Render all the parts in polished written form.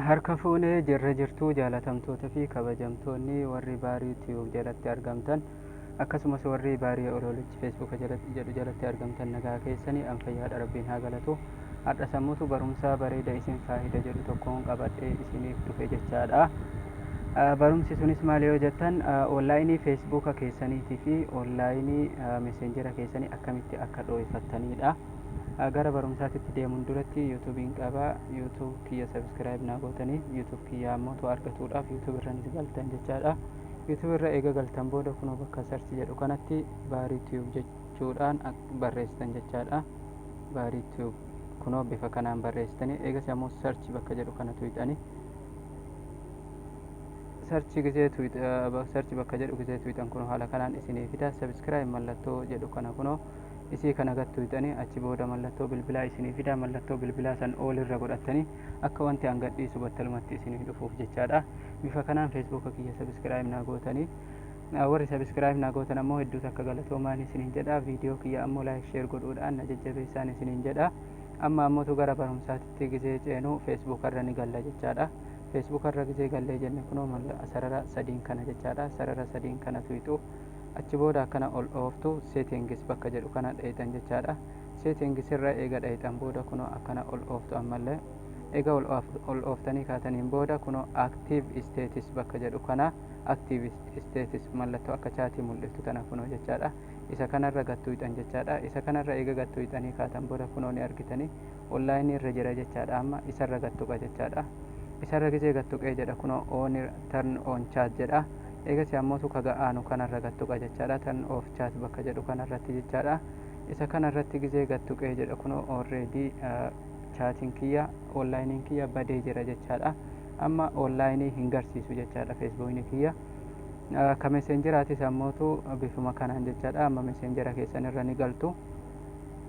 Harka fuunee jirra jirtuu jaalatamtoota fi kabajamtoonni warri baarii tiyuub jalatti argamtan akkasumas warri baarii oloolichi feesbuuka jedhu jalatti argamtan nagaa keessanii anfayyaadha rabbiin haa galatu. Har'a sammuutu barumsaa bareeda isin faayida jedhu tokkoon qabadhee isiniif dhufe jechaadha. Barumsi sunis maal yoo jettan onlaayinii feesbuuka keessaniitii fi onlaayinii meseenjera keessanii akkamitti akka dhooyfattanidha. Gara barumsaatitti deemuun duratti yuutuubiin qaba. Yuutuub kiyya sabiskiraayib naa gootanii yuutuub kiyya ammoo argatuudhaaf yuutuub irranis galtan jechaadha. Yuutuub irra eega galtan booda kunoo bakka sarchi jedhu kanatti baarii tiyuub jechuudhaan barreessitan jechaadha. Baarii tiyuub kunoo bifa kanaan barreessitanii eegas ammoo sarchi bakka jedhu kana tuqxanii sarchi bakka jedhu gisee tuqxan kunoo haala kanaan isinii fida. Sabiskiraayib mallattoo jedhu kana kunoo isii kana gattuutanii achi booda mallattoo bilbilaa isinii fida. Mallattoo bilbilaa san ol irra godhatanii akka wanti hangadhiisu battalumatti isinii dhufuuf jechaadha. Bifa kanaan feesbuuka kiyya sabiskiraayib naa gootanii warri sabiskiraayib naa gootan ammoo hedduutu akka galatoomaan isiniin jedha. Viidiyoo kiyya ammoo laayik sheer godhuudhaan na jajjabeessaan isiniin jedha. Amma ammootu gara barumsaatitti gisee ceenu feesbuukarra ni galla jechaadha. Feesbuukarra gisee gallee jenne kunoo sarara sadiin kana jechaadha. Sarara sadiin kana tuqxu achi booda akkana ol ooftu seetingis bakka jedhu kana dhayitan jechaadha. Seetingis irra eega dhayitan booda kunoo akkana ol ooftu ammallee eega ol ooftanii kaataniin booda kunoo active status bakka jedhu kana active status mallattoo akka chaatii mul'iftu tana kunoo jechaadha. Isa kanarra gattuuxan jechaadha. Isa kanarra eega gattuuxanii kaatan booda kunoo ni argitanii onlaayinii irra jira jechaadha. Amma isarra gattuqa jechaadha. Isarra gisee gattuqee jedha kunoo turn on chat jedha. Eegas ammootu kaga'aanu kanarra gattuqa jechaadha. Turn off chat bakka jedhu kanarratti jechaadha. Isa kanarratti gisee gattuqee jedha kunoo already chaatiin kiyya onlaayiniin kiyya badee jira jechaadha. Amma onlaayinii hin garsiisu jechaadha feesbuukni kiyya. Ka meseenjeraatis ammootu bifuma kanaan jechaadha. Amma meseenjera keessanirra ni galtu.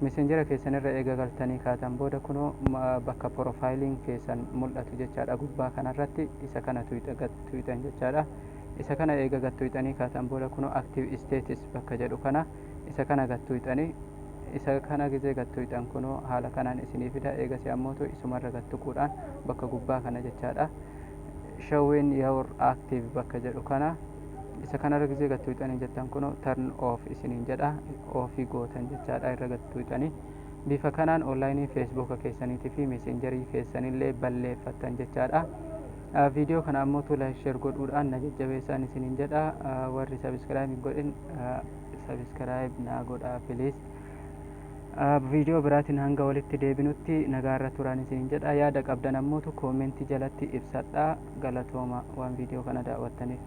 Meseenjera keessanirra eega galtanii kaatan booda kunoo bakka profaayiliin keessan mul'atu jechaadha. Gubbaa kanarratti isa kana tuqxan jechaadha. Isa kana eega gattuuxanii kaatan booda kunoo active status bakka jedhu kana isa kana gattuuxanii isa kana gisee gattuuxan kunoo haala kanaan isinii fida. Eegas ammootu isumarra gattuquudhaan bakka gubbaa kana jechaadha. Showing your active bakka jedhu kana isa kanarra gisee gattuuxanii jettan kunoo turn off isiniin jedha. Oofii gootan jechaadha irra gattuuxanii. Bifa kanaan onlaayinii feesbuuka keessaniitii fi meseenjarii keessanillee balleeffattan jechaadha. Viidiyoo kana ammootu laayik sheer godhuudhaan na jajjabeessaan isiniin jedha. Warri sabiskiraayib hin godhin sabiskiraayib naa godhaa piliis. Viidiyoo biraatiin hanga walitti deebinutti nagaarra turaan isiniin jedha. Yaada qabdan ammootu koomentii jalatti ibsadhaa. Galatooma waan viidiyoo kana daawwattaniif.